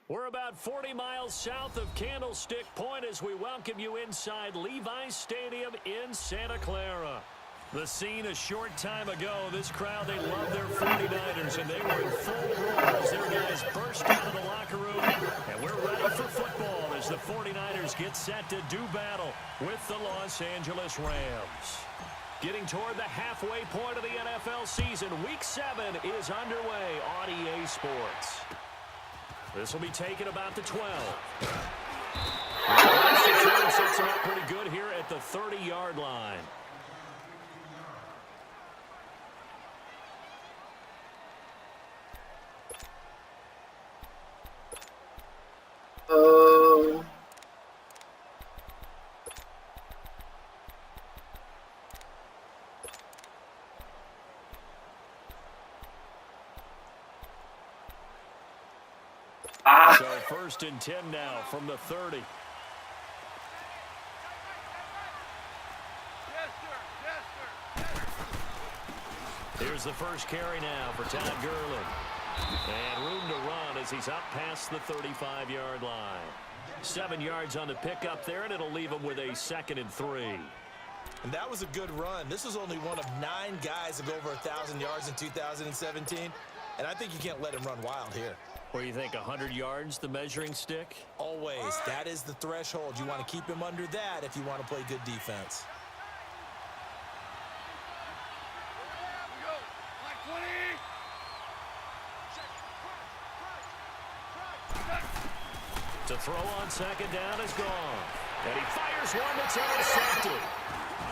We're about 40 miles south of Candlestick Point as we welcome you inside Levi's Stadium in Santa Clara. The scene a short time ago, this crowd, they love their 49ers, and they were in full roar as their guys burst out of the locker room. And we're ready for football as the 49ers get set to do battle with the Los Angeles Rams. Getting toward the halfway point of the NFL season, Week 7 is underway on EA Sports. This will be taken about the 12. The sets him up pretty good here at the 30-yard line. So 1st and 10 now from the 30. Here's the first carry now for Todd Gurley. And room to run as he's up past the 35-yard line. 7 yards on the pickup there, and it'll leave him with a 2nd and 3. And that was a good run. This was only one of 9 guys to go over 1,000 yards in 2017. And I think you can't let him run wild here. What do you think, 100 yards, the measuring stick? Always. That is the threshold. You want to keep him under that if you want to play good defense. To throw on 2nd down is gone. And he fires one that's intercepted.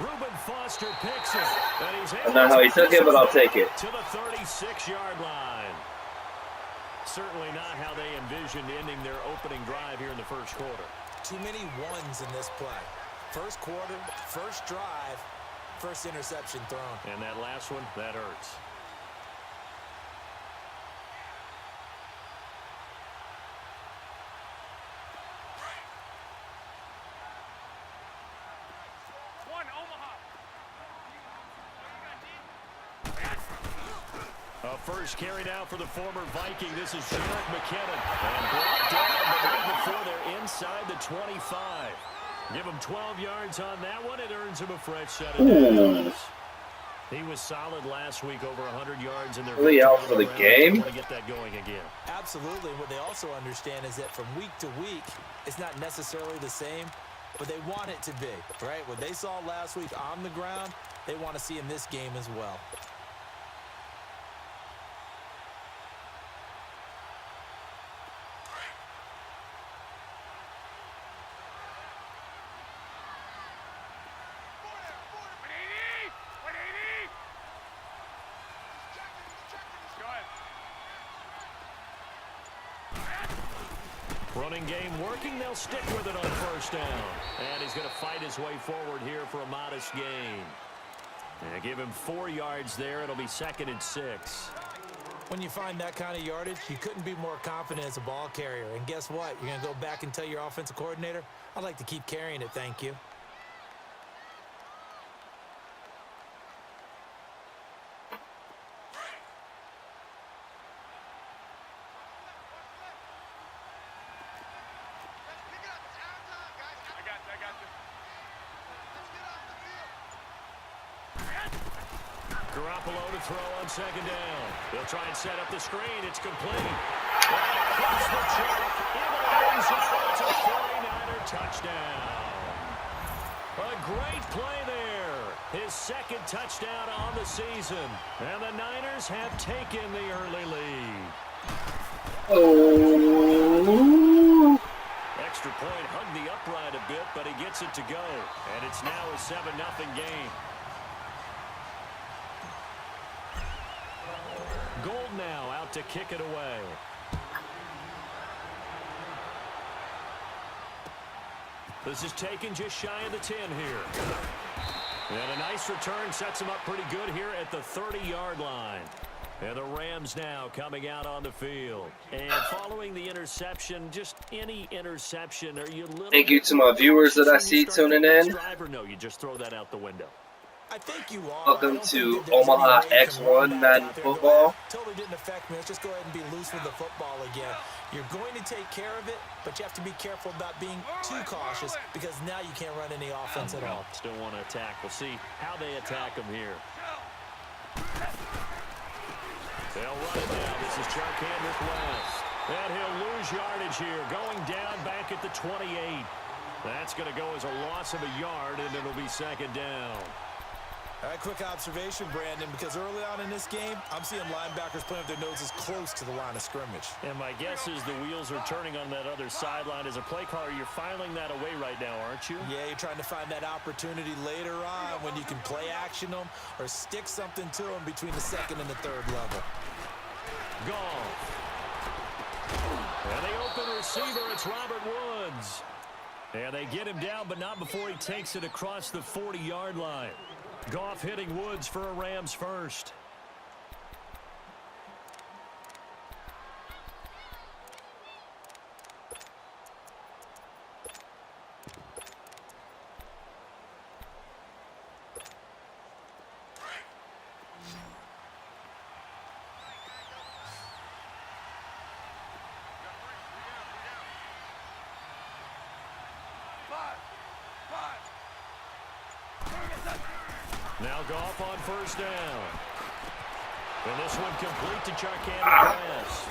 Reuben Foster picks it. And he's able I don't know how he took it, but I'll take it. To the 36-yard line. Certainly not how they envisioned ending their opening drive here in the first quarter. Too many ones in this play. First quarter, first drive, first interception thrown. And that last one, that hurts. First carry now for the former Viking. This is Jerick McKinnon. And brought down, but right before they're inside the 25. Give him 12 yards on that one. It earns him a fresh set of downs. He was solid last week, over 100 yards in their really out for the game. To get that going again. Absolutely. What they also understand is that from week to week, it's not necessarily the same, but they want it to be, right? What they saw last week on the ground, they want to see in this game as well. Running game working. They'll stick with it on 1st down. And he's going to fight his way forward here for a modest gain. And give him 4 yards there. It'll be 2nd and 6. When you find that kind of yardage, you couldn't be more confident as a ball carrier. And guess what? You're going to go back and tell your offensive coordinator, I'd like to keep carrying it, thank you. Garoppolo to throw on 2nd down. They'll try and set up the screen. It's complete. Across the track, into the end zone. It's a 49er touchdown. A great play there. His 2nd touchdown on the season. And the Niners have taken the early lead. Oh. Extra point hugged the upright a bit, but he gets it to go. And it's now a 7-0 game. Gold now out to kick it away. This is taken just shy of the 10 here. And a nice return sets him up pretty good here at the 30-yard line. And the Rams now coming out on the field. And following the interception, just any interception, are you little... Thank you to my viewers that I see tuning in. Drive or no, you just throw that out the window. I think you are. Welcome to Omaha X1 Madden football. Totally didn't affect me. Let's just go ahead and be loose with the football again. You're going to take care of it, but you have to be careful about being too cautious because now you can't run any offense at all. Still want to attack. We'll see how they attack him here. They'll run it now. This is Charkandrick West. And he'll lose yardage here. Going down back at the 28. That's going to go as a loss of a yard, and it'll be second down. All right, quick observation, Brandon, because early on in this game, I'm seeing linebackers playing with their noses close to the line of scrimmage. And my guess is the wheels are turning on that other sideline. As a play caller, you're filing that away right now, aren't you? Yeah, you're trying to find that opportunity later on when you can play action them or stick something to them between the second and the third level. Goff. And the open receiver, it's Robert Woods. And they get him down, but not before he takes it across the 40-yard line. Goff hitting Woods for a Rams first. Now Goff on first down. And this one complete to Charkandrick West.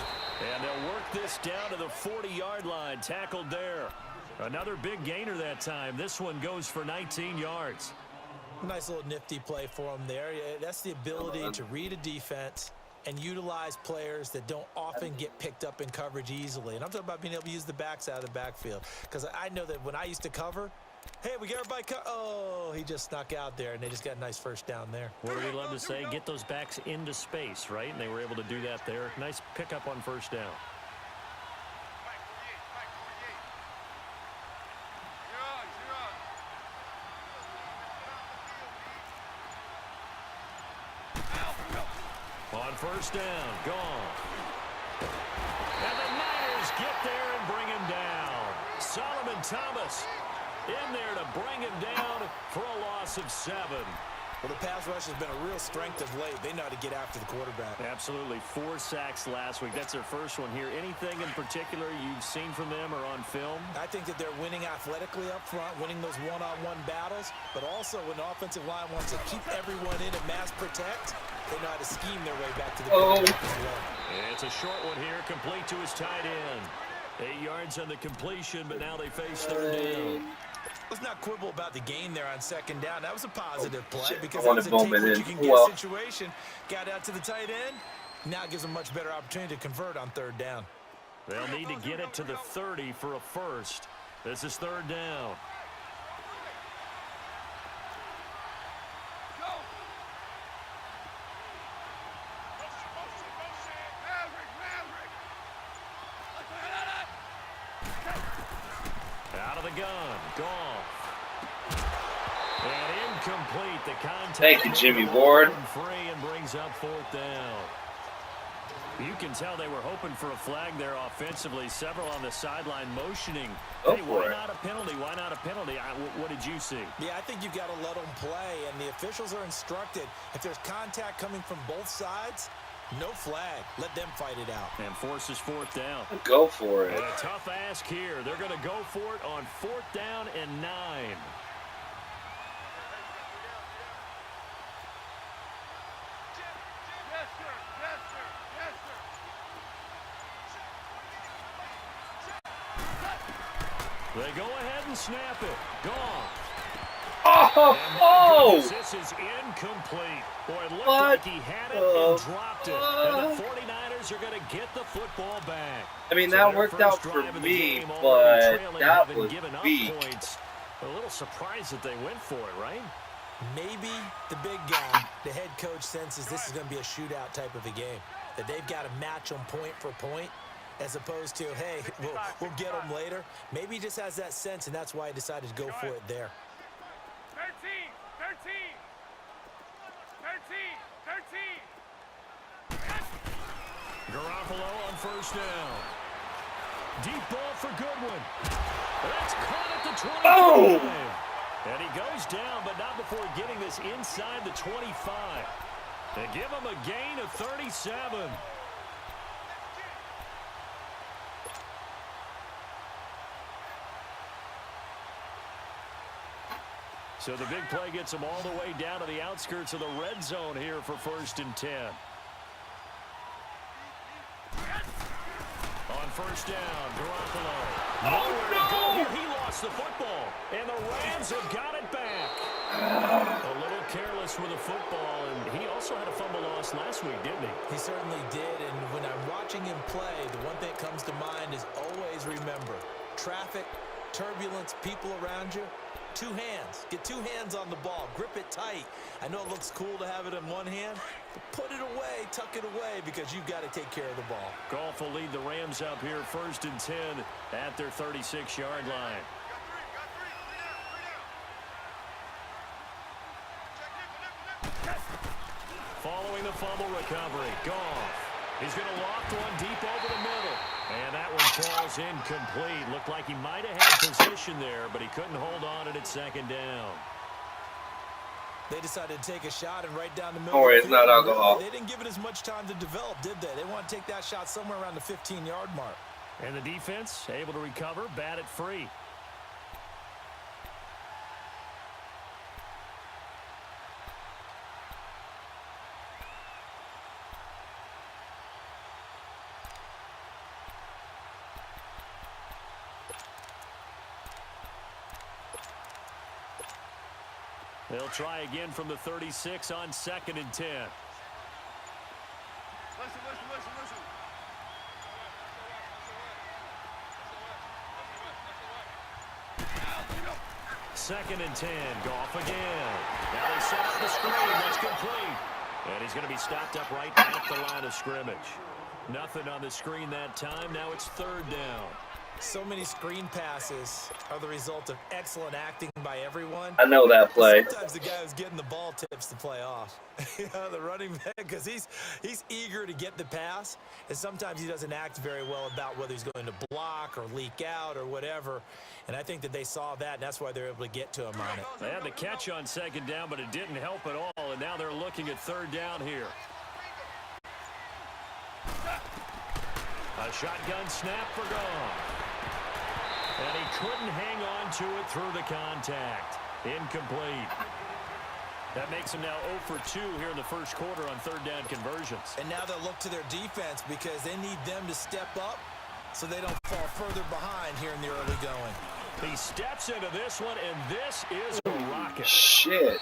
And they'll work this down to the 40-yard line. Tackled there. Another big gainer that time. This one goes for 19 yards. Nice little nifty play for him there. That's the ability to read a defense and utilize players that don't often get picked up in coverage easily. And I'm talking about being able to use the backs out of the backfield. Because I know that when I used to cover, hey, we got everybody oh, he just snuck out there, and they just got a nice first down there. What do we love to say? Get those backs into space, right? And they were able to do that there. Nice pickup on first down. On first down, gone. And the Niners get there and bring him down. Solomon Thomas in there to bring him down for a loss of 7. Well, the pass rush has been a real strength of late. They know how to get after the quarterback. Absolutely. 4 sacks last week. That's their first one here. Anything in particular you've seen from them or on film? I think that they're winning athletically up front, winning those one-on-one battles, but also when the offensive line wants to keep everyone in and mass protect, they know how to scheme their way back to the quarterback as well. It's a short one here, complete to his tight end. 8 yards on the completion, but now they face third down. Let's not quibble about the gain there on second down. That was a positive play Shit, because I that was a take what you can get situation. Got out to the tight end. Now gives them much better opportunity to convert on third down. They'll need to get it to the 30 for a first. This is third down. Out of the gun, Goff. And incomplete. The contact. Thank you, Jimmy Ward. Free and brings up fourth down. You can tell they were hoping for a flag there offensively. Several on the sideline motioning. Go hey, for why it. not a penalty? Why not a penalty? What did you see? Yeah, I think you've got to let them play, and the officials are instructed. If there's contact coming from both sides, no flag. Let them fight it out. And forces fourth down. Go for it. And a tough ask here. They're going to go for it on fourth down and 9. They go ahead and snap it. Gone. Oh! This is incomplete. Boy, it looked What? like he had it and dropped it. And the 49ers are going to get the football back. I mean, So that their worked first out for drive of the me, game, but already trailing, that having was given up weak. points. A little surprised that they went for it, right? Maybe the big guy, the head coach, senses this is going to be a shootout type of a game, that they've got to match them point for point, as opposed to, hey, we'll get them later. Maybe he just has that sense, and that's why he decided to go for it there. 13, 13. Garoppolo on first down. Deep ball for Goodwin. That's caught at the 25. Oh! And he goes down, but not before getting this inside the 25. They give him a gain of 37. So the big play gets him all the way down to the outskirts of the red zone here for 1st and 10. On 1st down, Garoppolo. Nowhere to go here. He lost the football. And the Rams have got it back. A little careless with the football, and he also had a fumble loss last week, didn't he? He certainly did, and when I'm watching him play, the one thing that comes to mind is always remember, traffic, turbulence, people around you, 2 hands. Get 2 hands on the ball. Grip it tight. I know it looks cool to have it in one hand, but put it away, tuck it away, because you've got to take care of the ball. Goff will lead the Rams up here 1st and 10 at their 36-yard line. Following the fumble recovery, Goff. He's going to loft one deep over the middle. And that one falls incomplete. Looked like he might have had position there, but he couldn't hold on at 2nd down. They decided to take a shot and right down the middle. Don't worry, it's not alcohol. They didn't give it as much time to develop, did they? They want to take that shot somewhere around the 15-yard mark. And the defense able to recover, bat it free. They'll try again from the 36 on 2nd and 10. Listen. 2nd and 10. Goff again. Now they set up the screen. That's complete. And he's going to be stopped up right at the line of scrimmage. Nothing on the screen that time. Now it's 3rd down. So many screen passes are the result of excellent acting by everyone. I know that play. Sometimes the guy who's getting the ball tips the play off. The running back, because he's eager to get the pass, and sometimes he doesn't act very well about whether he's going to block or leak out or whatever. And I think that they saw that, and that's why they're able to get to him on it. They had the catch on 2nd down, but it didn't help at all, and now they're looking at 3rd down here. A shotgun snap for Goff. And he couldn't hang on to it through the contact. Incomplete. That makes him now 0 for 2 here in the 1st quarter on 3rd down conversions. And now they'll look to their defense because they need them to step up so they don't fall further behind here in the early going. He steps into this one, and this is a rocket. Shit.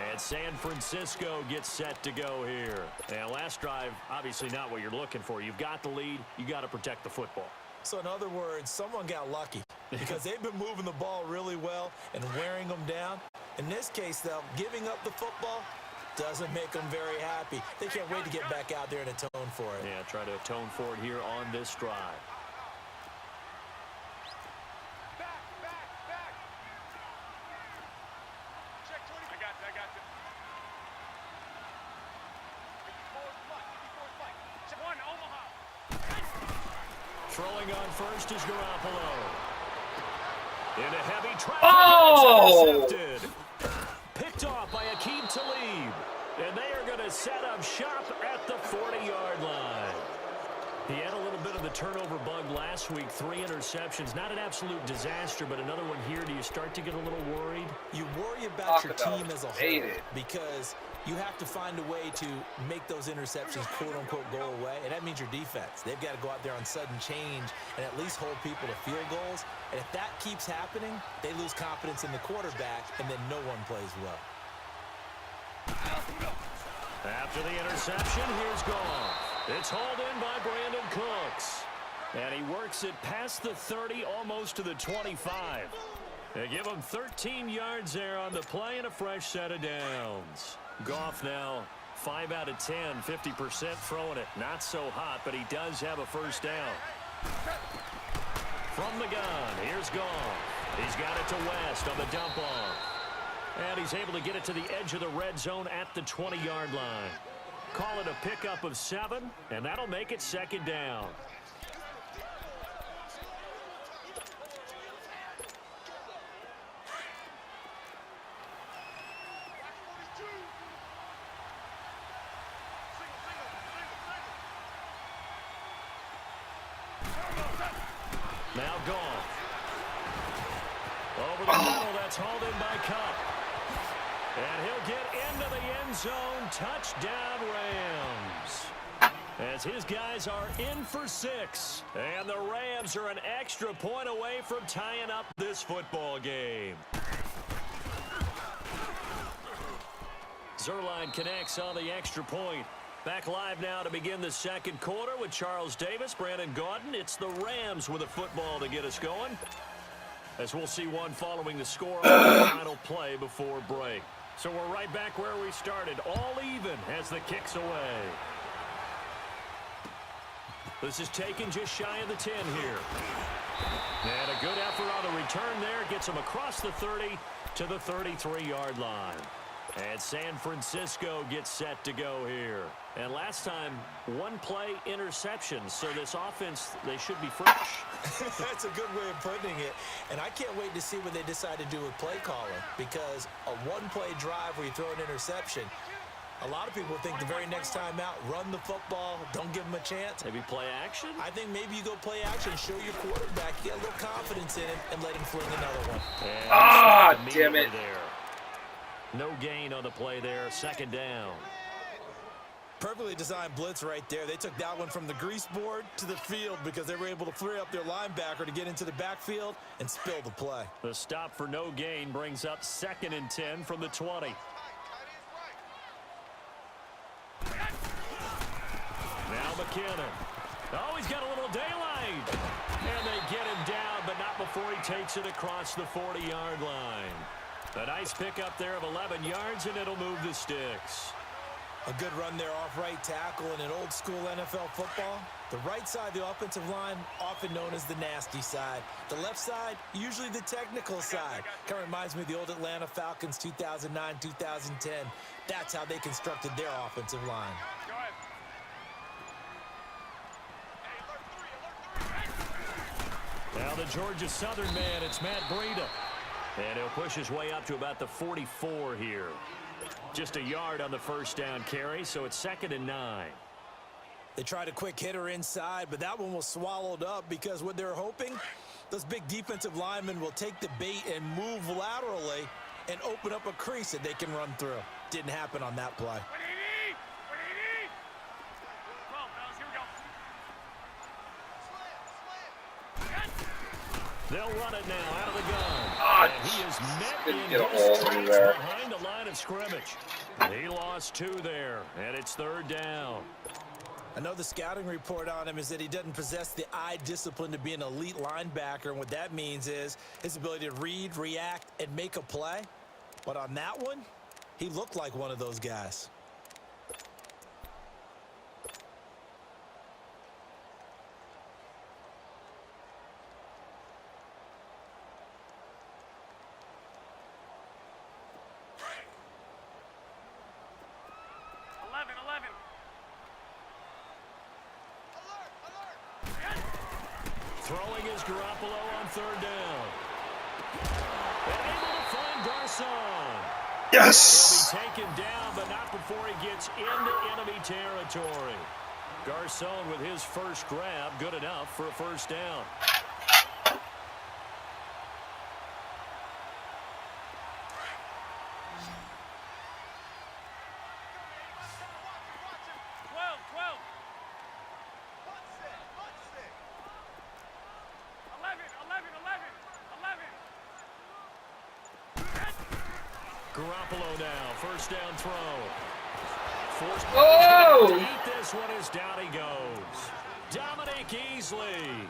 And San Francisco gets set to go here. And last drive, obviously not what you're looking for. You've got the lead. You got to protect the football. So in other words, someone got lucky because they've been moving the ball really well and wearing them down. In this case, though, giving up the football doesn't make them very happy. They can't wait to get back out there and atone for it. Yeah, try to atone for it here on this drive. Throwing on first is Garoppolo. In a heavy traffic. Oh! Intercepted. Picked off by Aqib Talib. And they are going to set up shop at the 40-yard line. He had a little bit of the turnover bug last week. 3 interceptions. Not an absolute disaster, but another one here. Do you start to get a little worried? You worry about your team as a whole because you have to find a way to make those interceptions, quote-unquote, go away, and that means your defense. They've got to go out there on sudden change and at least hold people to field goals. And if that keeps happening, they lose confidence in the quarterback, and then no one plays well. After the interception, here's Goff. It's hauled in by Brandon Cooks. And he works it past the 30, almost to the 25. They give him 13 yards there on the play and a fresh set of downs. Goff now 5 out of 10, 50% throwing it. Not so hot, but he does have a 1st down. From the gun, here's Goff. He's got it to West on the dump off. And he's able to get it to the edge of the red zone at the 20-yard line. Call it a pickup of 7, and that'll make it 2nd down. Now Goff. Over the middle, that's hauled in by Cup. And he'll get into the end zone. Touchdown, Rams. As his guys are in for 6. And the Rams are an extra point away from tying up this football game. Zerline connects on the extra point. Back live now to begin the second quarter with Charles Davis, Brandon Gaudin. It's the Rams with a football to get us going. As we'll see one following the score on the final play before break. So we're right back where we started. All even as the kick's away. This is taken just shy of the 10 here. And a good effort on the return there. Gets him across the 30 to the 33-yard line. And San Francisco gets set to go here. And last time, one play interception. So this offense, they should be fresh. That's a good way of putting it. And I can't wait to see what they decide to do with play calling. Because a one-play drive where you throw an interception, a lot of people think the very next time out, run the football, don't give them a chance. Maybe play action? I think maybe you go play action, show your quarterback, get a little confidence in him, and let him fling another one. Ah, damn it. There. No gain on the play there. Second down. Perfectly designed blitz right there. They took that one from the grease board to the field because they were able to free up their linebacker to get into the backfield and spill the play. The stop for no gain brings up 2nd and 10 from the 20. Now McKinnon. Oh, he's got a little daylight. And they get him down, but not before he takes it across the 40-yard line. A nice pickup there of 11 yards, and it'll move the sticks. A good run there off right tackle in an old-school NFL football. The right side of the offensive line, often known as the nasty side. The left side, usually the technical side. Kind of reminds me of the old Atlanta Falcons 2009, 2010. That's how they constructed their offensive line. Now the Georgia Southern man, it's Matt Breida. And he'll push his way up to about the 44 here. Just a yard on the first down carry, so it's 2nd and 9. They tried a quick hitter inside, but that one was swallowed up because what they're hoping, those big defensive linemen will take the bait and move laterally and open up a crease that they can run through. Didn't happen on that play. They'll run it now out of the gun. And he is met in his tracks there. behind the line of scrimmage. He lost 2 there, and it's 3rd down. I know the scouting report on him is that he doesn't possess the eye discipline to be an elite linebacker, and what that means is his ability to read, react, and make a play. But on that one, he looked like one of those guys. Throwing is Garoppolo on 3rd down. And able to find Garcon. Yes! He'll be taken down, but not before he gets into enemy territory. Garcon with his first grab, good enough for a first down. Garoppolo now, first down throw. Forced to eat this one as down he goes. Dominic Easley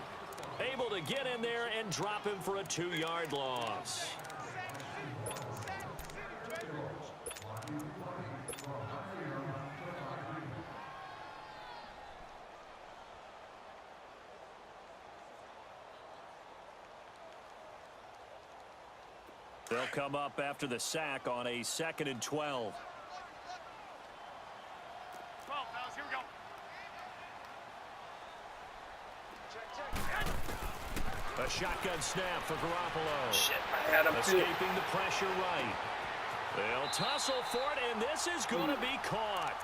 able to get in there and drop him for a 2-yard loss. They'll come up after the sack on a 2nd and 12. Here we go. A shotgun snap for Garoppolo. Shit, I had him too. Escaping the pressure right. They'll tussle for it, and this is going to be caught.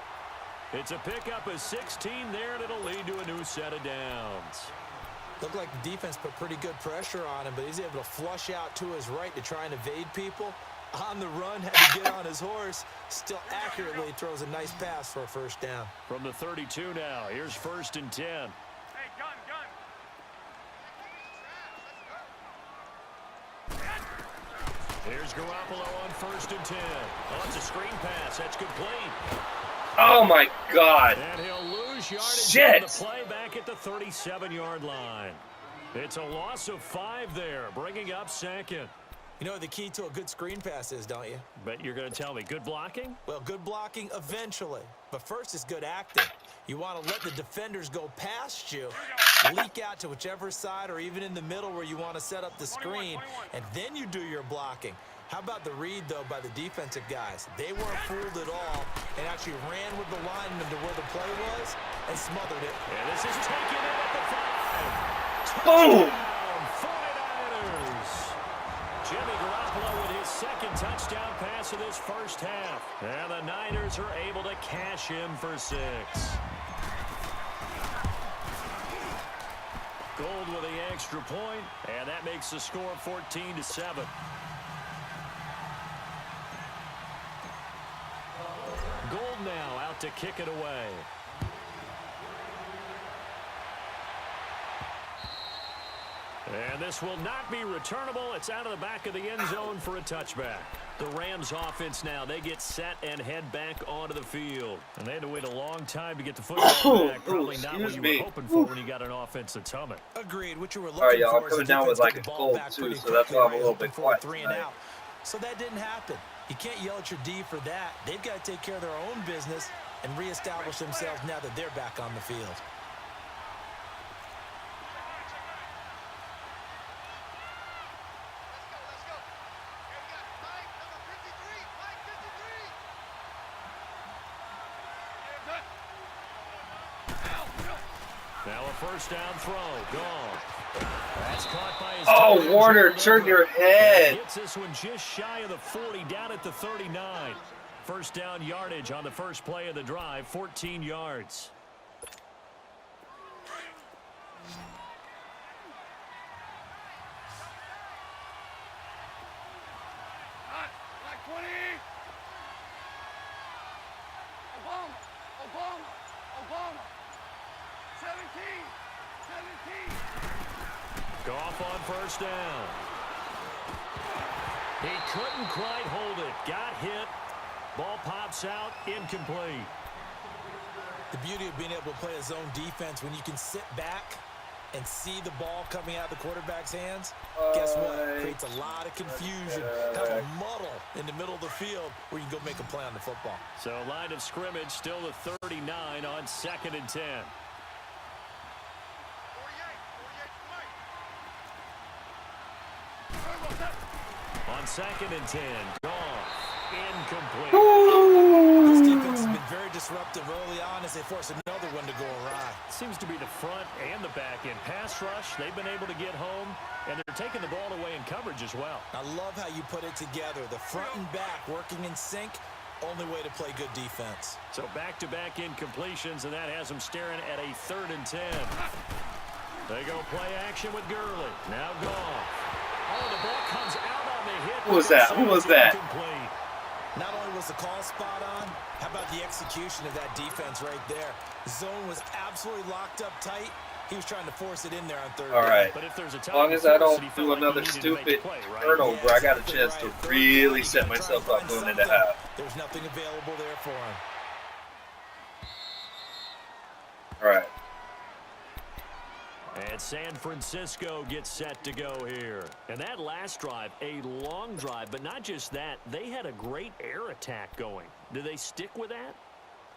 It's a pickup of 16 there, and it'll lead to a new set of downs. Looked like the defense put pretty good pressure on him, but he's able to flush out to his right to try and evade people. On the run, had to get on his horse. Still accurately throws a nice pass for a first down. From the 32 now, here's 1st and 10. Hey, gun. Here's Garoppolo on 1st and 10. Oh, it's a screen pass. That's complete. Oh my God. And he'll lose yardage Shit. on the play back at the 37-yard line. It's a loss of 5 there, bringing up 2nd. You know what the key to a good screen pass is, don't you? Bet you're going to tell me good blocking? Well, good blocking eventually. But first is good acting. You want to let the defenders go past you, leak out to whichever side or even in the middle where you want to set up the screen, and then you do your blocking. How about the read, though, by the defensive guys? They weren't fooled at all and actually ran with the lineman to where the play was and smothered it. And this is taken in at the 5. Boom! Touchdown, 49ers. Jimmy Garoppolo with his 2nd touchdown pass of this first half. And the Niners are able to cash in for 6. Gold with the extra point, and that makes the score 14-7. Gold now out to kick it away. And this will not be returnable. It's out of the back of the end zone for a touchback. The Rams offense now, they get set and head back onto the field. And they had to wait a long time to get the football back. Probably not what you were hoping for when you got an offense that's humming. Agreed. What you were looking All right, y'all. I'm for coming is down with like a ball cold back too, pretty so that's why I'm a quickly, little right? bit Looking for a quiet 3 and tonight. out. So that didn't happen. You can't yell at your D for that. They've got to take care of their own business and reestablish themselves now that they're back on the field. Now a first down throw. Gone. That's caught by his Oh, Warner, turn your head. Gets this one just shy of the 40, down at the 39. First down yardage on the first play of the drive, 14 yards. Like 20. Obama. 17. Goff on first down. He couldn't quite hold it. Got hit. Ball pops out. Incomplete. The beauty of being able to play a zone defense when you can sit back and see the ball coming out of the quarterback's hands, guess what? Creates a lot of confusion, kind of a muddle in the middle of the field where you can go make a play on the football. So line of scrimmage still the 39 on 2nd and 10. On 2nd and 10, Goff, incomplete. This defense has been very disruptive early on as they force another one to go awry. Seems to be the front and the back end. Pass rush, they've been able to get home, and they're taking the ball away in coverage as well. I love how you put it together. The front and back working in sync, only way to play good defense. So back-to-back incompletions, and that has them staring at a 3rd and 10. They go play action with Gurley. Now Goff. Oh, the ball comes out on the hit. Who was that? Who was that? Incomplete. Not only was the call spot on, how about the execution of that defense right there? The zone was absolutely locked up tight. He was trying to force it in there on 3rd down. All right. But if there's a As long as I don't do another stupid turnover, I got a chance to really set myself up going into half. There's nothing available there for him. All right. And San Francisco gets set to go here. And that last drive, a long drive, but not just that. They had a great air attack going. Do they stick with that?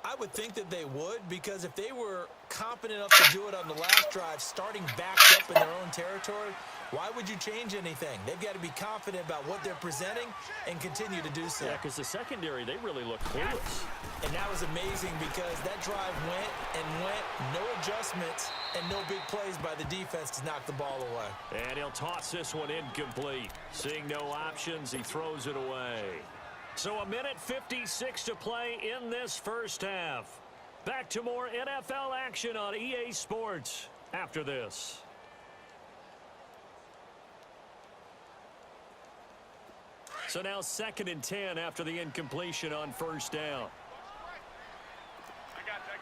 I would think that they would, because if they were confident enough to do it on the last drive, starting backed up in their own territory, why would you change anything? They've got to be confident about what they're presenting and continue to do so. Yeah, because the secondary, they really look clueless. And that was amazing because that drive went and went, no adjustments, and no big plays by the defense to knock the ball away. And he'll toss this one incomplete. Seeing no options, he throws it away. So a minute 56 to play in this first half. Back to more NFL action on EA Sports after this. So now 2nd and 10 after the incompletion on first down. I got you.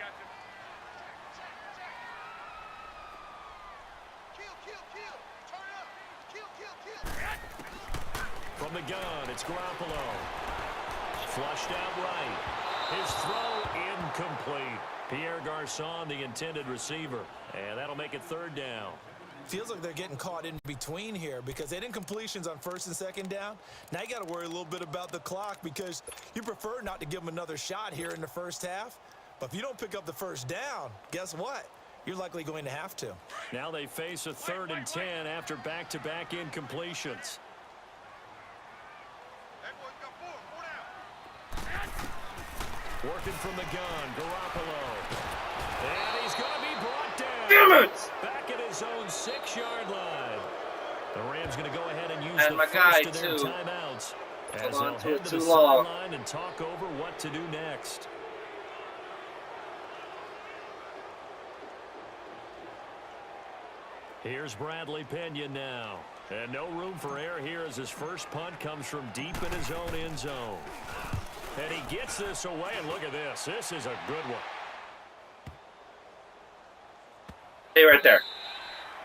From the gun, it's Garoppolo. Flushed out right. His throw incomplete. Pierre Garçon, the intended receiver. And that'll make it 3rd down. Feels like they're getting caught in between here because they did incompletions on 1st and 2nd down. Now you got to worry a little bit about the clock because you prefer not to give them another shot here in the first half. But if you don't pick up the 1st down, guess what? You're likely going to have to. Now they face a 3rd and 10 after back-to-back incompletions. Working from the gun, Garoppolo. And he's going to be brought down. Damn it! Back at his own 6-yard line. The Rams going to go ahead and use And the my first guy, of their too. timeouts as Hold they'll on to head it to too the long. sideline and talk over what to do next. Here's Bradley Pinion now. And no room for error here as his first punt comes from deep in his own end zone. And he gets this away, and look at this. This is a good one. Stay right there.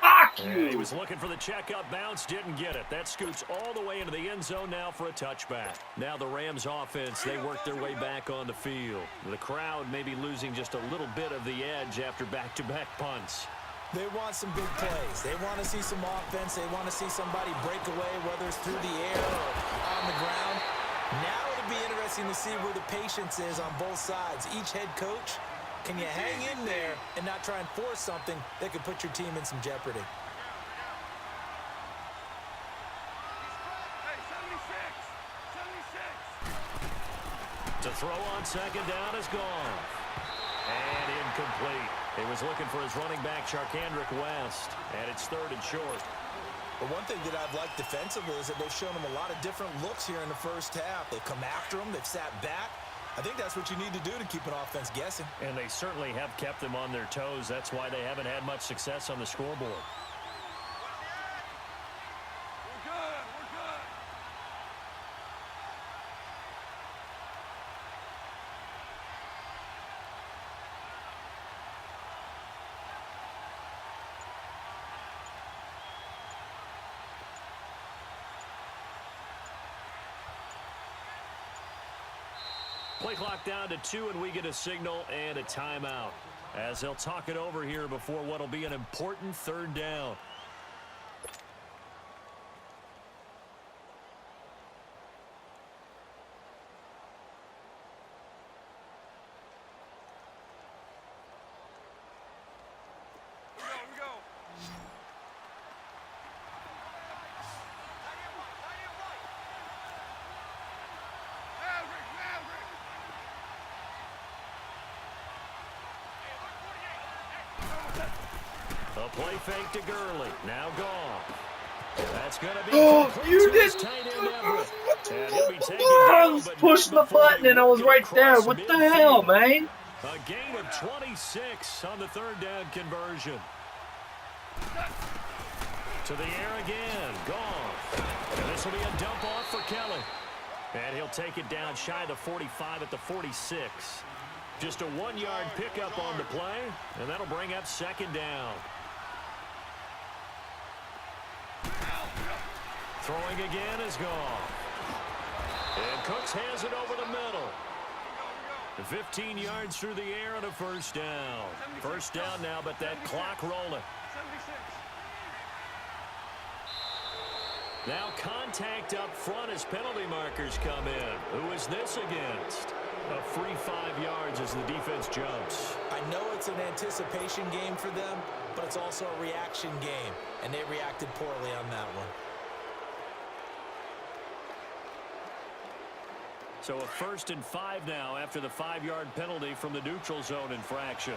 Fuck Yeah, he you! was looking for the checkup bounce, didn't get it. That scoots all the way into the end zone now for a touchback. Now the Rams offense, they work their way back on the field. The crowd may be losing just a little bit of the edge after back-to-back punts. They want some big plays. They want to see some offense. They want to see somebody break away, whether it's through the air or on the ground. Now it'll be interesting to see where the patience is on both sides. Each head coach, can you hang in there and not try and force something that could put your team in some jeopardy? Hey, 76. To throw on 2nd down is gone. And incomplete. He was looking for his running back, Charkandrick West. And it's 3rd and short. But one thing that I've liked defensively is that they've shown them a lot of different looks here in the first half. They've come after them. They've sat back. I think that's what you need to do to keep an offense guessing. And they certainly have kept them on their toes. That's why they haven't had much success on the scoreboard. We're good. Play clock down to 2, and we get a signal and a timeout as they'll talk it over here before what will be an important 3rd down. We go. A play fake to Gurley. Now gone. That's going to be Oh, complete you to his didn't- tight end Everett. And he'll be taken I down, was but pushing not the before button they and I was work right it there. across What the midfield. hell, man? A gain of 26 on the 3rd down conversion. To the air again. Gone. And this will be a dump off for Kelly. And he'll take it down shy of the 45 at the 46. Just a 1-yard pickup on the play, and that'll bring up 2nd down. Throwing again is gone. And Cooks has it over the middle. 15 yards through the air and a 1st down. 1st down now, but that clock rolling. 76. Now contact up front as penalty markers come in. Who is this against? A free 5 yards as the defense jumps. I know it's an anticipation game for them, but it's also a reaction game, and they reacted poorly on that one. So a 1st and 5 now after the 5-yard penalty from the neutral zone infraction.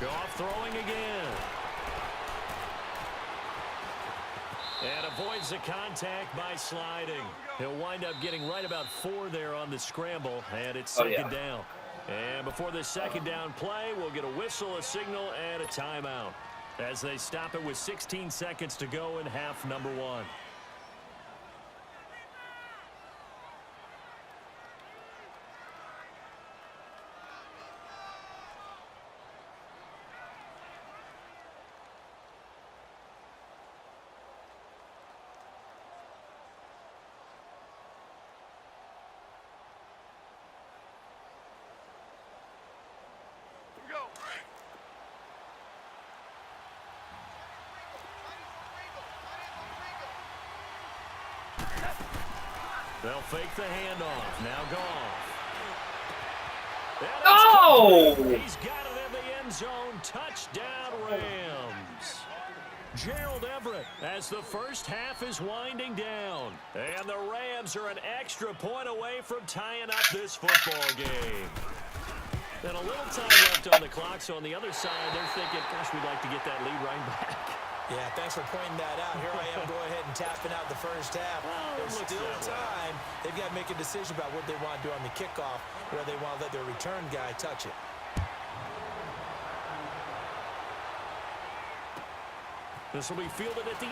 Goff throwing again. And avoids the contact by sliding. He'll wind up getting right about 4 there on the scramble, and it's second down. And before this second down play, we'll get a whistle, a signal, and a timeout as they stop it with 16 seconds to go in half number 1. They'll fake the handoff. Now Goff. No! He's got it in the end zone. Touchdown, Rams. Gerald Everett as the first half is winding down. And the Rams are an extra point away from tying up this football game. And a little time left on the clock, so on the other side, they're thinking, gosh, we'd like to get that lead right back. Yeah, thanks for pointing that out. Here I am, go ahead and tapping out the first half. There's still time. They've got to make a decision about what they want to do on the kickoff, where they want to let their return guy touch it. This will be fielded at the 8.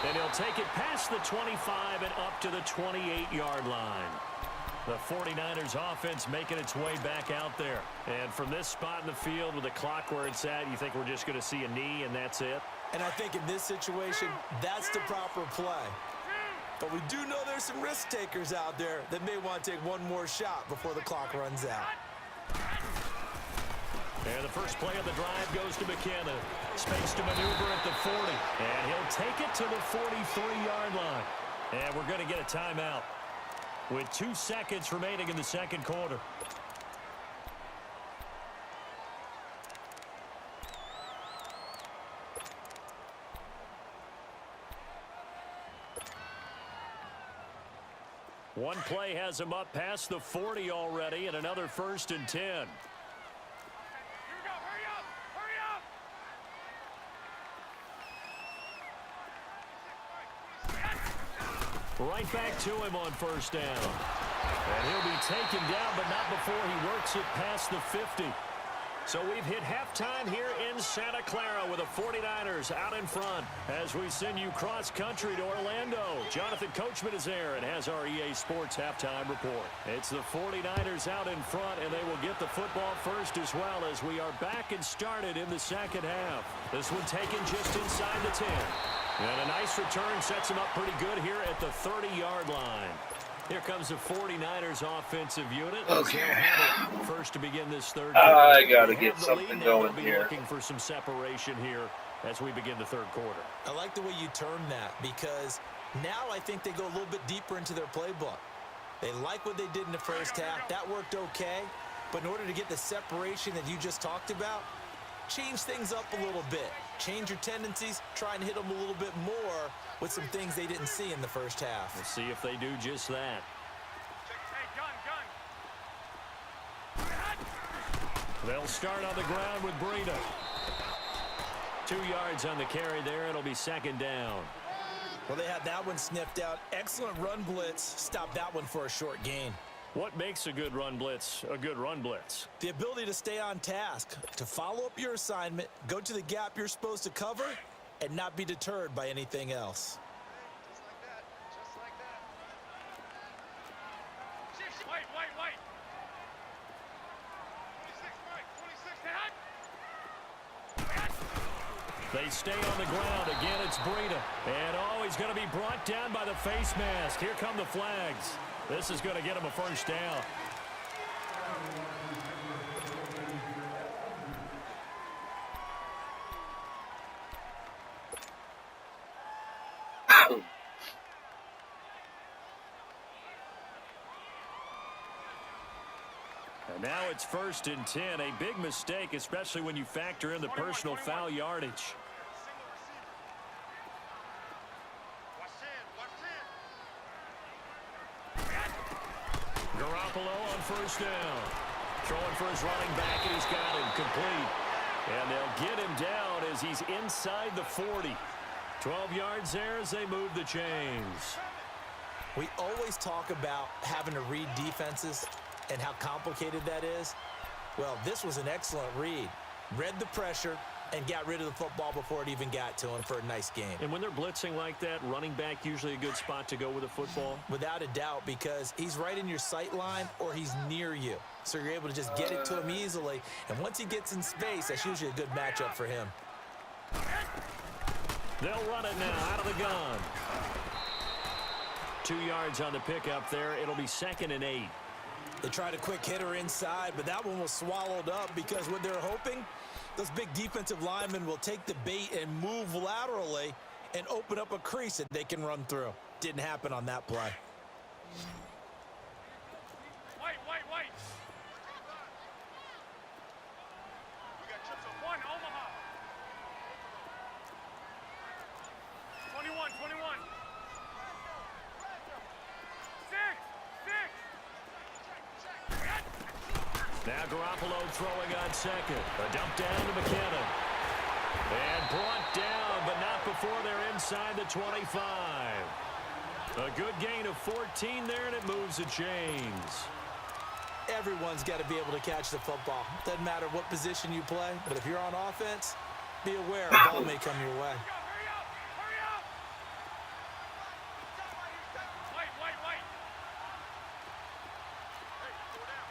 And he'll take it past the 25 and up to the 28-yard line. The 49ers offense making its way back out there. And from this spot in the field with the clock where it's at, you think we're just going to see a knee and that's it? And I think in this situation, that's the proper play. But we do know there's some risk takers out there that may want to take one more shot before the clock runs out. And the first play of the drive goes to McKenna. Space to maneuver at the 40. And he'll take it to the 43-yard line. And we're going to get a timeout with 2 seconds remaining in the second quarter. One play has him up past the 40 already, and another 1st and 10. Here we go. Hurry up. Hurry up. Right back to him on 1st down. And he'll be taken down, but not before he works it past the 50. So we've hit halftime here in Santa Clara with the 49ers out in front as we send you cross-country to Orlando. Jonathan Coachman is there and has our EA Sports halftime report. It's the 49ers out in front, and they will get the football first as well as we are back and started in the second half. This one taken just inside the 10. And a nice return sets him up pretty good here at the 30-yard line. Here comes the 49ers offensive unit. Okay. First to begin this third. I got to get something going here. Looking for some separation here as we begin the third quarter. I like the way you term that because now I think they go a little bit deeper into their playbook. They like what they did in the first half. That worked okay. But in order to get the separation that you just talked about, change things up a little bit. Change your tendencies, try and hit them a little bit more with some things they didn't see in the first half. We'll see if they do just that. Hey, gun. They'll start on the ground with Breida. 2 yards on the carry there. It'll be second down. Well, they had that one sniffed out. Excellent run blitz. Stop that one for a short gain. What makes a good run blitz a good run blitz? The ability to stay on task, to follow up your assignment, go to the gap you're supposed to cover, and not be deterred by anything else. Just like that. Just like that. Wait. 26, Mike. 26. They stay on the ground. Again, it's Breida. And, he's going to be brought down by the face mask. Here come the flags. This is going to get him a first down. And now it's 1st and 10. A big mistake, especially when you factor in the personal foul yardage. Garoppolo on 1st down. Throwing for his running back, and he's got him complete. And they'll get him down as he's inside the 40. 12 yards there as they move the chains. We always talk about having to read defenses and how complicated that is. Well, this was an excellent read. Read the pressure and got rid of the football before it even got to him for a nice game. And when they're blitzing like that, running back usually a good spot to go with the football? Without a doubt, because he's right in your sight line or he's near you. So you're able to just get it to him easily. And once he gets in space, that's usually a good matchup for him. They'll run it now out of the gun. 2 yards on the pickup there. It'll be 2nd and 8. They tried a quick hitter inside, but that one was swallowed up because what they're hoping, those big defensive linemen will take the bait and move laterally and open up a crease that they can run through. Didn't happen on that play. Wait. We got trips of 1, Omaha. 21. 6. Now Garoppolo throwing on second. A dump down to McKinnon. And brought down, but not before they're inside the 25. A good gain of 14 there, and it moves the chains. Everyone's got to be able to catch the football. Doesn't matter what position you play, but if you're on offense, be aware a ball may come your way. Hurry up! Wait. Hey, go down.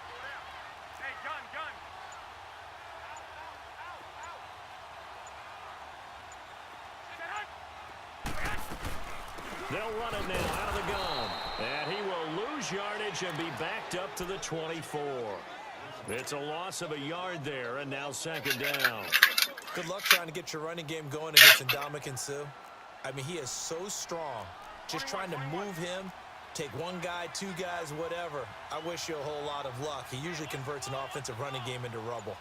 Hey, gun. They'll run it now out of the gun. And he will lose yardage and be backed up to the 24. It's a loss of a yard there, and now 2nd down. Good luck trying to get your running game going against Ndamukong Suh. I mean, he is so strong. Just trying to move him, take one guy, 2 guys, whatever. I wish you a whole lot of luck. He usually converts an offensive running game into rubble.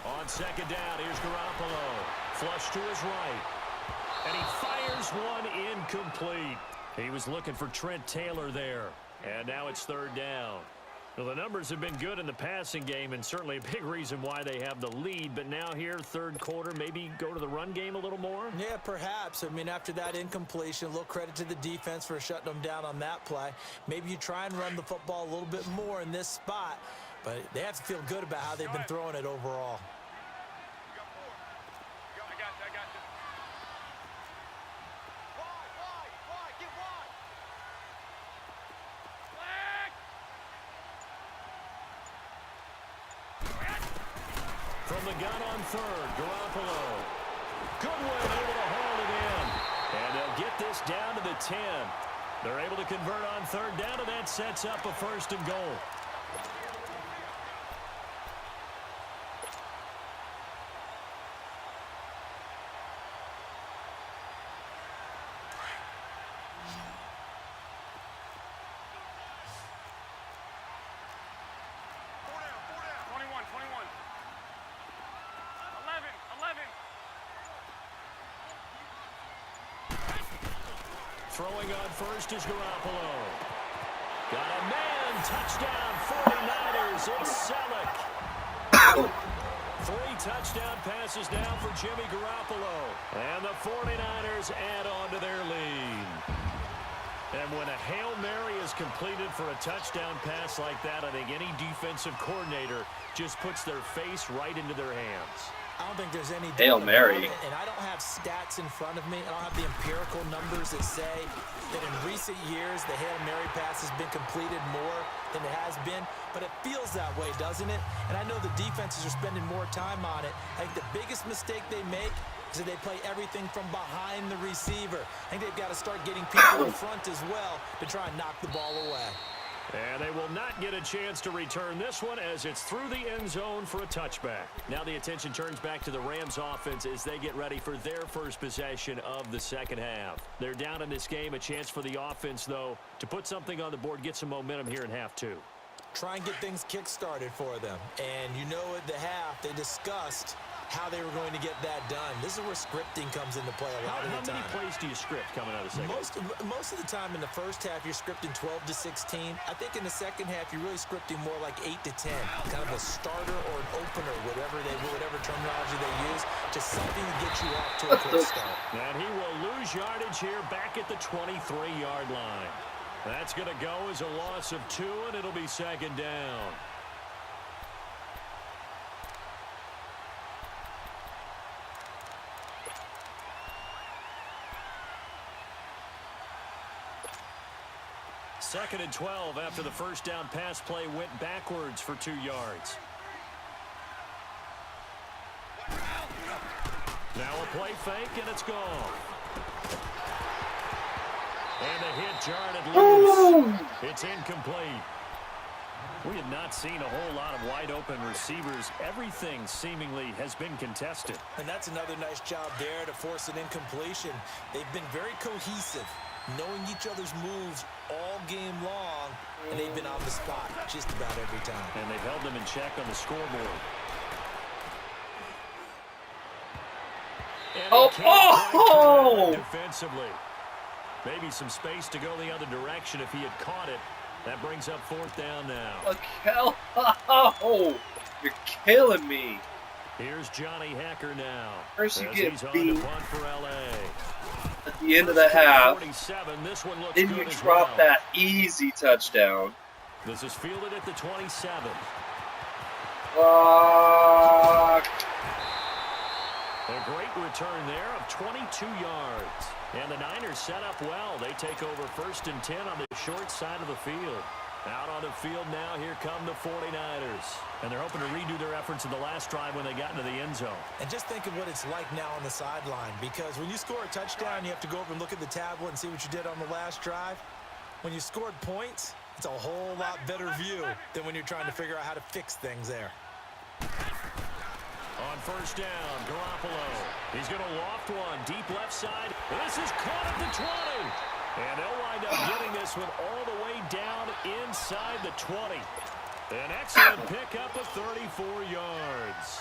On 2nd down, here's Garoppolo. Flush to his right. And he fires one incomplete. He was looking for Trent Taylor there. And now it's 3rd down. Well, the numbers have been good in the passing game and certainly a big reason why they have the lead. But now here, 3rd quarter, maybe go to the run game a little more? Yeah, perhaps. I mean, after that incompletion, a little credit to the defense for shutting them down on that play. Maybe you try and run the football a little bit more in this spot. But they have to feel good about how they've been throwing it overall. I got you. Wide. Get wide. From the gun on 3rd, Garoppolo. Goodwin able to hold it in. And they'll get this down to the 10. They're able to convert on 3rd down, and that sets up a 1st and goal. Throwing on 1st is Garoppolo. Got a man. Touchdown, 49ers. It's Selleck. 3 touchdown passes now for Jimmy Garoppolo. And the 49ers add on to their lead. And when a Hail Mary is completed for a touchdown pass like that, I think any defensive coordinator just puts their face right into their hands. I don't think there's any Hail Mary. And I don't have stats in front of me. I don't have the empirical numbers that say that in recent years the Hail Mary pass has been completed more than it has been. But it feels that way, doesn't it? And I know the defenses are spending more time on it. I think the biggest mistake they make is that they play everything from behind the receiver. I think they've got to start getting people in front as well to try and knock the ball away. And they will not get a chance to return this one as it's through the end zone for a touchback. Now the attention turns back to the Rams offense as they get ready for their first possession of the 2nd half. They're down in this game. A chance for the offense, though, to put something on the board, get some momentum here in half 2. Try and get things kick-started for them. And you know at the half they discussed how they were going to get that done. This is where scripting comes into play a lot of the time. How many plays do you script coming out of the second? Most of the time in the first half, you're scripting 12 to 16. I think in the second half, you're really scripting more like 8 to 10. Kind of a starter or an opener, whatever terminology they use, just something to get you off to a quick start. And he will lose yardage here back at the 23-yard line. That's going to go as a loss of 2, and it'll be second down. Second and 12 after the first down pass play went backwards for 2 yards. Now a play fake, and it's gone. And a hit jarred loose. It's incomplete. We have not seen a whole lot of wide-open receivers. Everything seemingly has been contested. And that's another nice job there to force an incompletion. They've been very cohesive, knowing each other's moves all game long, and they've been on the spot just about every time. And they've held them in check on the scoreboard. And defensively. Maybe some space to go the other direction if he had caught it. That brings up fourth down now. Oh, you're killing me. Here's Johnny Hacker now. First you as get he's on beat to punt for LA. At the end of the half. 47, this one looks Then good you as drop well. that easy touchdown. This is fielded at the 27. Fuck. A great return there of 22 yards. And the Niners set up well. They take over 1st and 10 on the short side of the field. Out on the field now, here come the 49ers. And they're hoping to redo their efforts in the last drive when they got into the end zone. And just think of what it's like now on the sideline, because when you score a touchdown, you have to go over and look at the tablet and see what you did on the last drive. When you scored points, it's a whole lot better view than when you're trying to figure out how to fix things there. On first down, Garoppolo. He's going to loft one deep left side. This is caught at the 20. And they'll wind up getting this one all the way down inside the 20. An excellent pickup of 34 yards.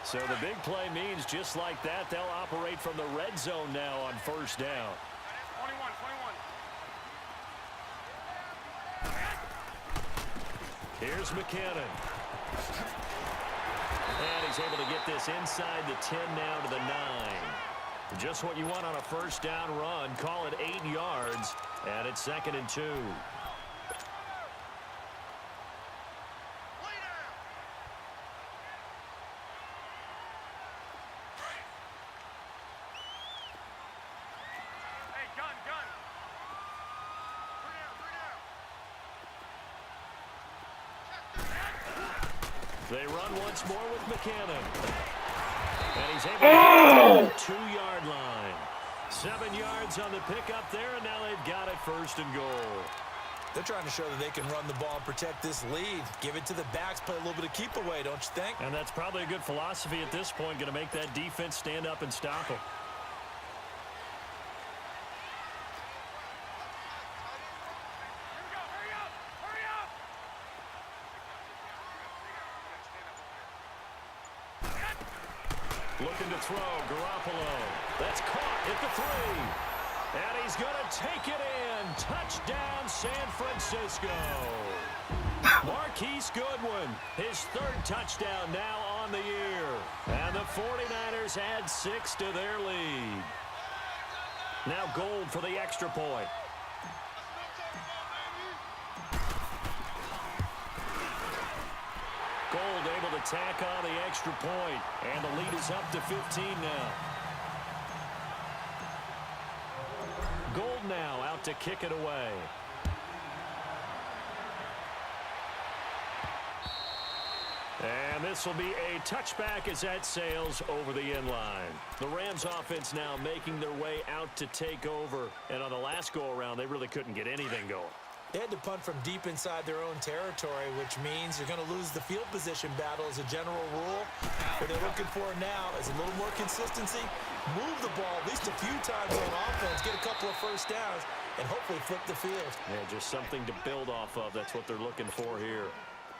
So the big play means just like that, they'll operate from the red zone now on first down. 21. Here's McKinnon. And he's able to get this inside the 10 now to the 9. Just what you want on a first down run. Call it 8 yards. And it's 2nd and 2. Hey, gun. They run once more with McKinnon. And he's able to get to the 2-yard line. 7 yards on the pickup there, and now they've got it 1st and goal. They're trying to show that they can run the ball and protect this lead. Give it to the backs, play a little bit of keep away, don't you think? And that's probably a good philosophy at this point, going to make that defense stand up and stop them. Looking to throw, Garoppolo. That's caught at the 3. And he's going to take it in. Touchdown, San Francisco. Marquise Goodwin, his 3rd touchdown now on the year. And the 49ers add 6 to their lead. Now Gold for the extra point. Gold able to tack on the extra point, and the lead is up to 15 now. Gold now out to kick it away. And this will be a touchback as that sails over the end line. The Rams offense now making their way out to take over. And on the last go-around, they really couldn't get anything going. They had to punt from deep inside their own territory, which means you're going to lose the field position battle as a general rule. What they're looking for now is a little more consistency, move the ball at least a few times on offense, get a couple of first downs, and hopefully flip the field. Yeah, just something to build off of. That's what they're looking for here.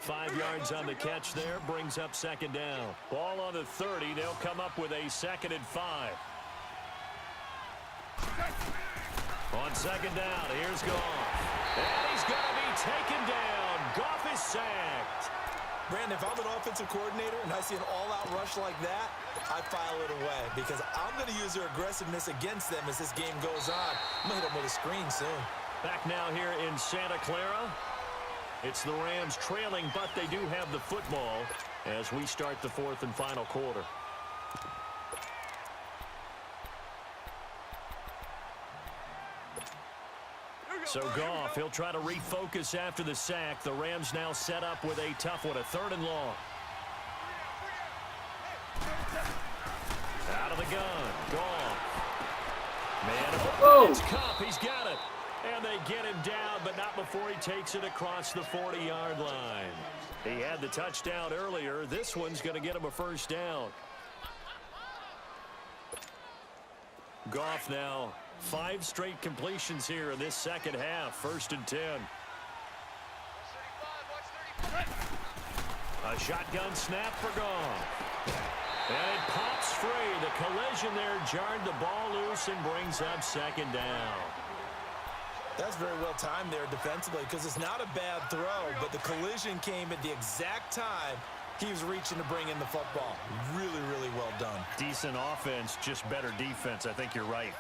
5 yards on the catch there, brings up second down. Ball on the 30. They'll come up with a 2nd and 5. On second down, here's Goff. And he's going to be taken down. Goff is sacked. Brandon, if I'm an offensive coordinator and I see an all-out rush like that, I file it away because I'm going to use their aggressiveness against them as this game goes on. I'm going to hit them with a screen soon. Back now here in Santa Clara. It's the Rams trailing, but they do have the football as we start the 4th and final quarter. So Goff, he'll try to refocus after the sack. The Rams now set up with a tough one, a 3rd and long. Out of the gun, Goff. Man, it's Cup, he's got it. And they get him down, but not before he takes it across the 40-yard line. He had the touchdown earlier. This one's going to get him a 1st down. Goff now 5 straight completions here in this second half. 1st and 10. A shotgun snap for Goff. And it pops free. The collision there jarred the ball loose and brings up 2nd down. That's very well timed there defensively because it's not a bad throw, but the collision came at the exact time he was reaching to bring in the football. Really, really well done. Decent offense, just better defense. I think you're right.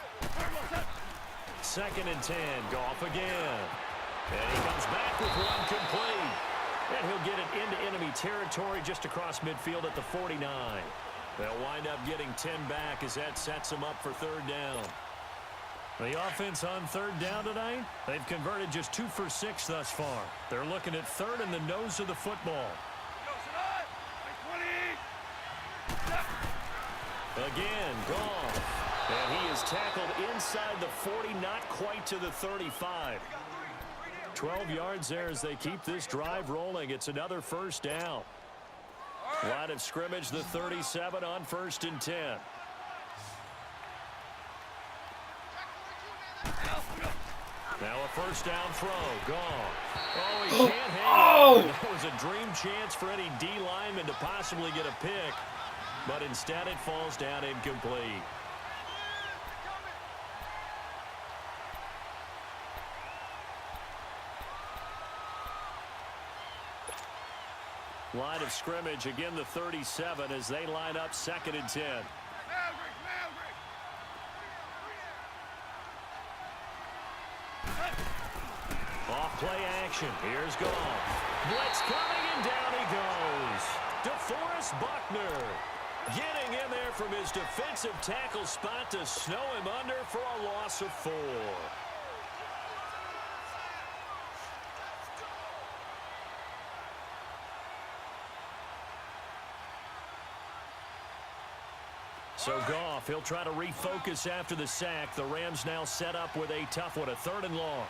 2nd and 10, Goff again. And he comes back with one complete. And he'll get it into enemy territory just across midfield at the 49. They'll wind up getting 10 back as that sets them up for 3rd down. The offense on 3rd down tonight, they've converted just 2 for 6 thus far. They're looking at 3rd in the nose of the football. Again, Goff. And he is tackled inside the 40, not quite to the 35. 12 yards there as they keep this drive rolling. It's another 1st down. Line of scrimmage, the 37 on 1st and 10. Now a 1st down throw. Goff. Oh, he can't hang on. That was a dream chance for any D lineman to possibly get a pick. But instead it falls down incomplete. Line of scrimmage, again the 37 as they line up 2nd and 10. Off play action. Here's Goff. Blitz coming and down he goes. DeForest Buckner getting in there from his defensive tackle spot to snow him under for a loss of 4. So Goff, he'll try to refocus after the sack. The Rams now set up with a tough one, a 3rd and long.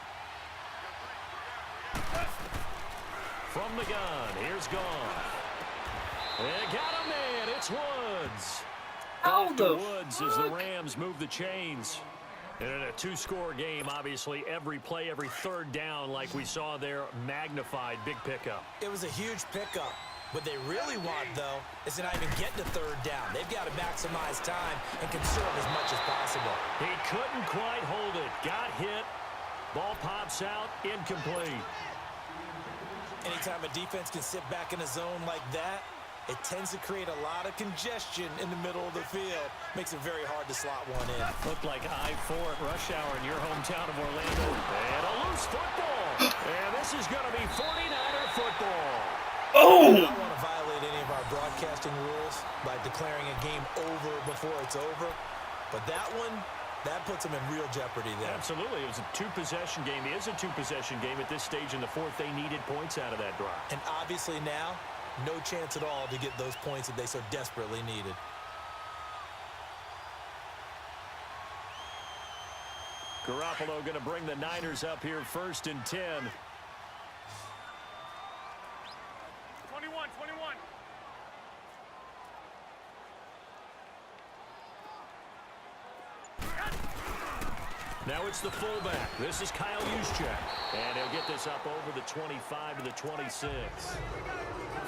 From the gun, here's Goff. They got a man, it's Woods. Off to Woods as the Rams move the chains. And in a 2-score game, obviously, every play, every 3rd down, like we saw there, magnified, big pickup. It was a huge pickup. What they really want, though, is to not even get to 3rd down. They've got to maximize time and conserve as much as possible. He couldn't quite hold it. Got hit. Ball pops out, incomplete. Anytime a defense can sit back in a zone like that, it tends to create a lot of congestion in the middle of the field. Makes it very hard to slot one in. Looked like I-4 at rush hour in your hometown of Orlando. And a loose football. And this is going to be 49er football. Oh! I don't want to violate any of our broadcasting rules by declaring a game over before it's over. But that one, that puts them in real jeopardy there. Absolutely. It was a 2-possession game. It is a 2-possession game at this stage in the 4th. They needed points out of that drive. And obviously now, no chance at all to get those points that they so desperately needed. Garoppolo going to bring the Niners up here 1st and 10. 21. Now it's the fullback. This is Kyle Juszczyk. And he'll get this up over the 25 to the 26.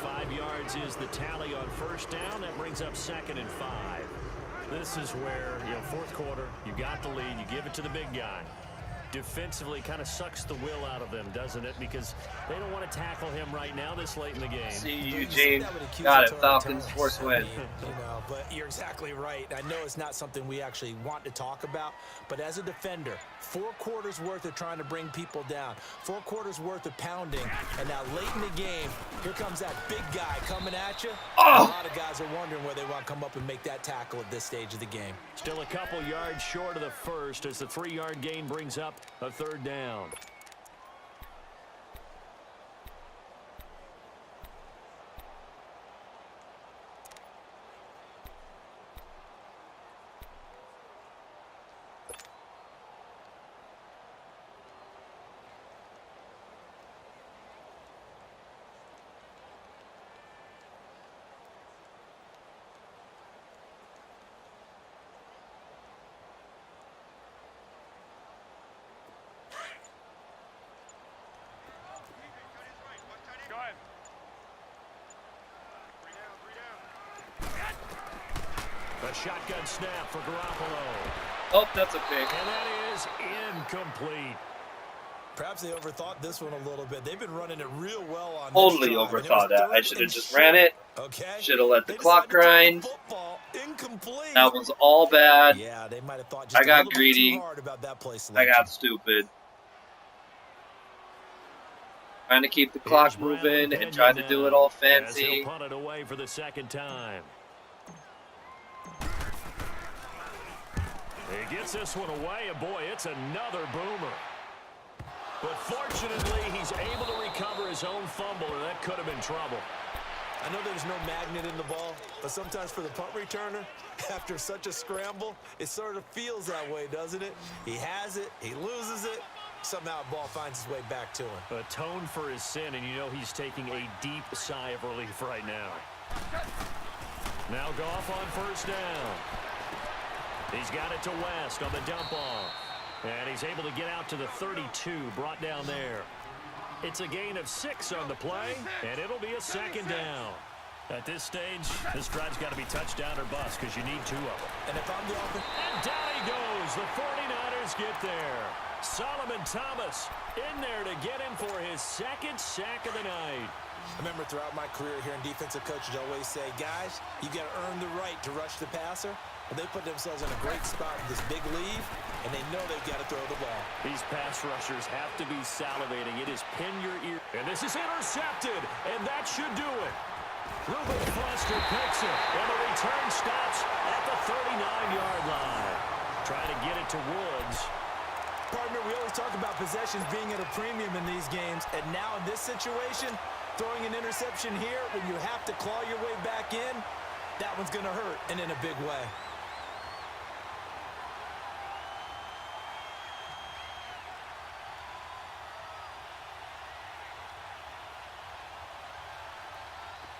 5 yards is the tally on first down. That brings up 2nd and 5. This is where, fourth quarter, you got the lead. You give it to the big guy. Defensively kind of sucks the will out of them, doesn't it? Because they don't want to tackle him right now this late in the game. See you, Eugene. Got it. Falcons, force win. But you're exactly right. I know it's not something we actually want to talk about, but as a defender, 4 quarters worth of trying to bring people down, 4 quarters worth of pounding, and now late in the game, here comes that big guy coming at you. Oh. A lot of guys are wondering where they want to come up and make that tackle at this stage of the game. Still a couple yards short of the first as the 3-yard gain brings up a 3rd down. Go ahead. 3 down. A shotgun snap for Garoppolo. Oh, that's a pick. And that is incomplete. Perhaps they overthought this one a little bit. They've been running it real well on Totally this drive. overthought that. I should have just ran it. Okay. Should have let the They clock decided to throw the grind. football. Incomplete. That was all bad. Yeah, they might have thought just I got a little greedy. bit too hard about that play I selection. got stupid. Trying to keep the clock Here's Bradley moving and Pinion try to do now, it all as fancy. he'll punt it away for the 2nd time. He gets this one away, and boy, it's another boomer. But fortunately, he's able to recover his own fumble, or that could have been trouble. I know there's no magnet in the ball, but sometimes for the punt returner, after such a scramble, it sort of feels that way, doesn't it? He has it, he loses it, somehow the ball finds its way back to him. Atone for his sin, and you know he's taking a deep sigh of relief right now. Now Goff on 1st down. He's got it to West on the dump off. And he's able to get out to the 32, brought down there. It's a gain of 6 on the play, and it'll be a 2nd down. At this stage, this drive's got to be touchdown or bust because you need 2 of them. And if I'm the offense... And down he goes. The 49ers get there. Solomon Thomas in there to get him for his 2nd sack of the night. I remember throughout my career here in defensive coaches always say, guys, you got to earn the right to rush the passer. Well, they put themselves in a great spot with this big lead, and they know they've got to throw the ball. These pass rushers have to be salivating. It is pin your ear. And this is intercepted, and that should do it. Ruben Foster picks it, and the return stops at the 39-yard line. Trying to get it to Woods. Partner, we always talk about possessions being at a premium in these games, and now in this situation, throwing an interception here when you have to claw your way back in, that one's going to hurt, and in a big way.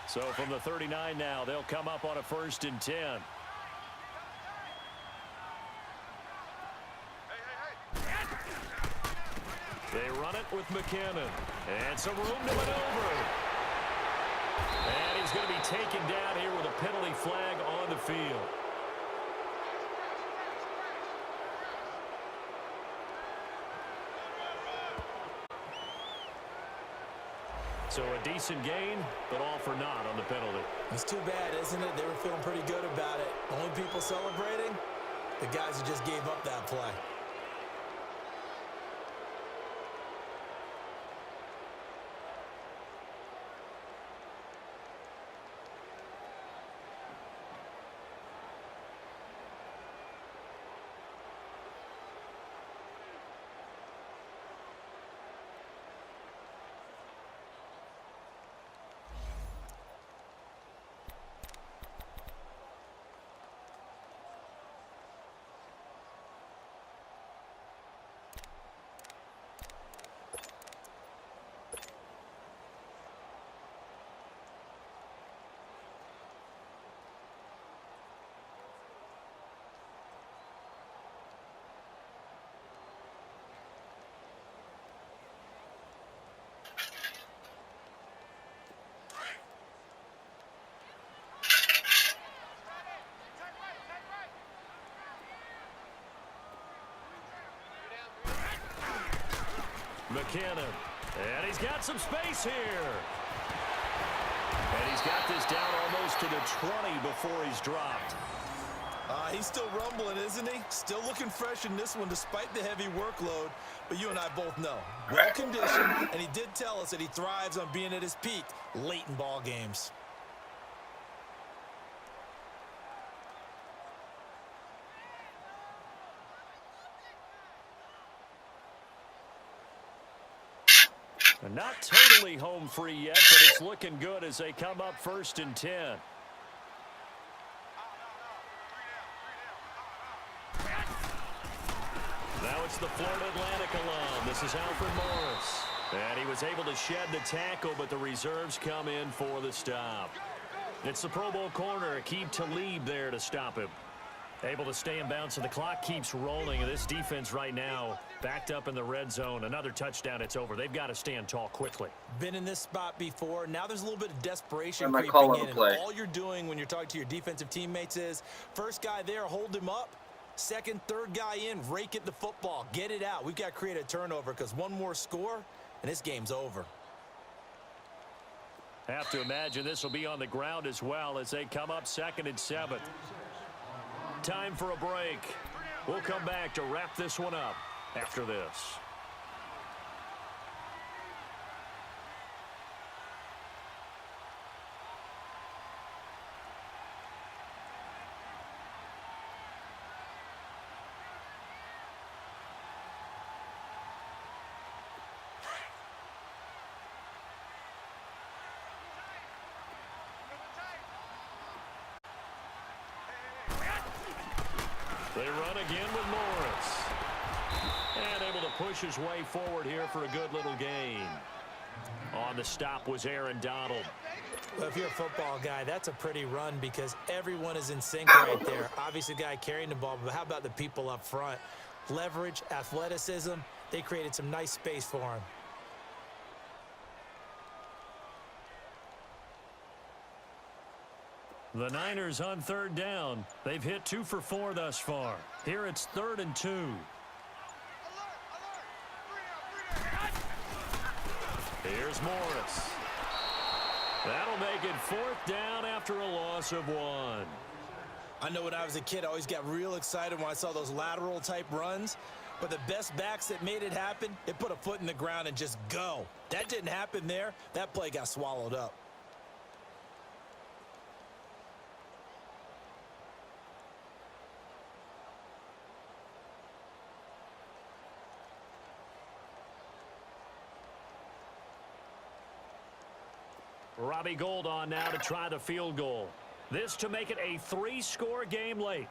So from the 39 now, they'll come up on a 1st and 10. They run it with McKinnon. And some room to maneuver. And he's going to be taken down here with a penalty flag on the field. So a decent gain, but all for naught on the penalty. It's too bad, isn't it? They were feeling pretty good about it. Only people celebrating, the guys who just gave up that play. McKinnon. And he's got some space here. And he's got this down almost to the 20 before he's dropped. He's still rumbling, isn't he? Still looking fresh in this one despite the heavy workload. But you and I both know, well-conditioned, and he did tell us that he thrives on being at his peak late in ball games. Not totally home free yet, but it's looking good as they come up 1st and 10. Now it's the Florida Atlantic alum. This is Alfred Morris. And he was able to shed the tackle, but the reserves come in for the stop. It's the Pro Bowl corner, Aqib Talib there to stop him. Able to stay in bounds, and the clock keeps rolling. And this defense right now backed up in the red zone. Another touchdown, it's over. They've got to stand tall quickly. Been in this spot before. Now there's a little bit of desperation Am I creeping calling in. the And play? all you're doing when you're talking to your defensive teammates is, first guy there, hold him up. Second, third guy in, rake at the football. Get it out. We've got to create a turnover because one more score, and this game's over. Have to imagine this will be on the ground as well as they come up 2nd and 7. Time for a break. We'll come back to wrap this one up after this. They run again with Morris. And able to push his way forward here for a good little gain. On the stop was Aaron Donald. Well, if you're a football guy, that's a pretty run because everyone is in sync right there. Obviously, the guy carrying the ball, but how about the people up front? Leverage, athleticism, they created some nice space for him. The Niners on 3rd down. They've hit 2 for 4 thus far. Here it's 3rd and 2. Here's Morris. That'll make it 4th down after a loss of 1. I know when I was a kid, I always got real excited when I saw those lateral type runs. But the best backs that made it happen, they put a foot in the ground and just go. That didn't happen there. That play got swallowed up. Robbie Gould on now to try the field goal. This to make it a 3-score game late.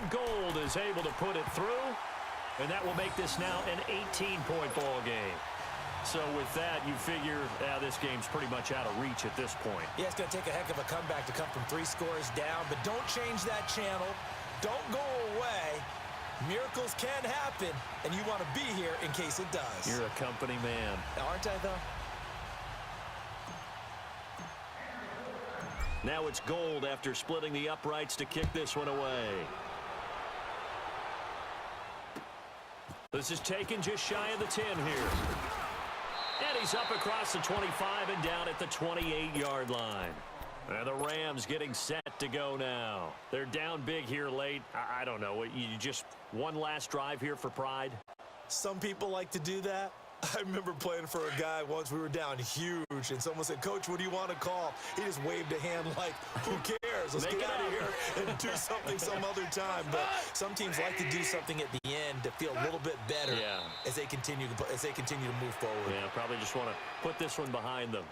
Gould is able to put it through, and that will make this now an 18-point ball game. So with that, you figure this game's pretty much out of reach at this point. Yeah, it's going to take a heck of a comeback to come from 3 scores down, but don't change that channel. Don't go away. Miracles can happen, and you want to be here in case it does. You're a company man. Aren't I, though? Now it's Gould after splitting the uprights to kick this one away. This is taken just shy of the 10 here. And he's up across the 25 and down at the 28-yard line. And the Rams getting set to go now. They're down big here late. I don't know. You just one last drive here for pride? Some people like to do that. I remember playing for a guy once. We were down huge, and someone said, "Coach, what do you want to call?" He just waved a hand like, who cares? Let's get out of here and do something some other time. But some teams like to do something at the end to feel a little bit better as they continue to move forward. Yeah, probably just want to put this one behind them.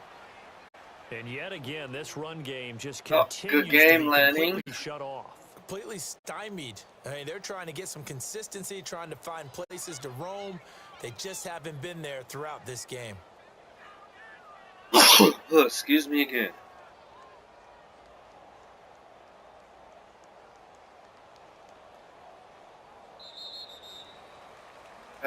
And yet again, this run game just continues good game, to be Lanning. completely shut off. Completely stymied. I mean, they're trying to get some consistency, trying to find places to roam. They just haven't been there throughout this game. Excuse me again.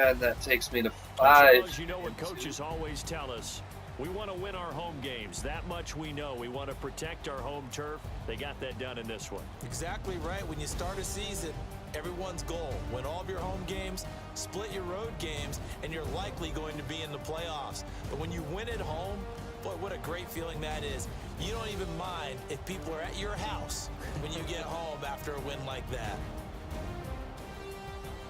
And that takes me to Well, 5. Charles, you know what coaches always tell us. We want to win our home games. That much we know. We want to protect our home turf. They got that done in this one. Exactly right. When you start a season, everyone's goal: win all of your home games, split your road games, and you're likely going to be in the playoffs. But when you win at home, boy, what a great feeling that is. You don't even mind if people are at your house when you get home after a win like that.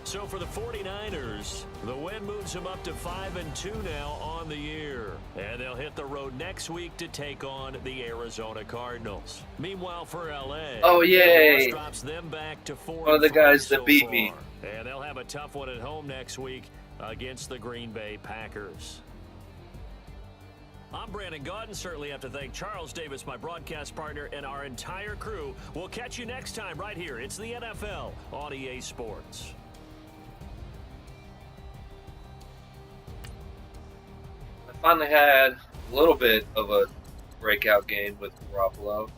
So for the 49ers, the win moves them up to 5-2 now on the year. And they'll hit the road next week to take on the Arizona Cardinals. Meanwhile, for L.A., Oh, yay. the loss drops them back to 4-3 One of the guys that so beat far. me. And they'll have a tough one at home next week against the Green Bay Packers. I'm Brandon Gaudin. Certainly have to thank Charles Davis, my broadcast partner, and our entire crew. We'll catch you next time right here. It's the NFL on EA Sports. Finally had a little bit of a breakout game with Garoppolo.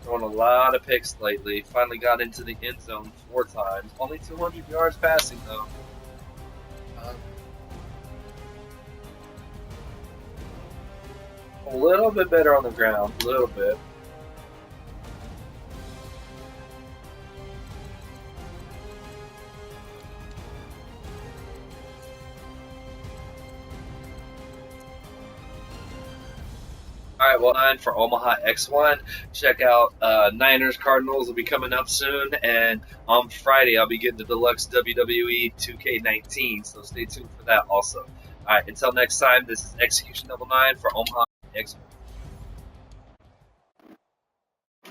Throwing a lot of picks lately. Finally got into the end zone 4 times. Only 200 yards passing, though. A little bit better on the ground. A little bit. Alright, well, 9 for Omaha X1. Check out Niners Cardinals will be coming up soon, and on Friday I'll be getting the deluxe WWE 2K19, so stay tuned for that also. Alright, until next time, this is Execution 99 for Omaha X1.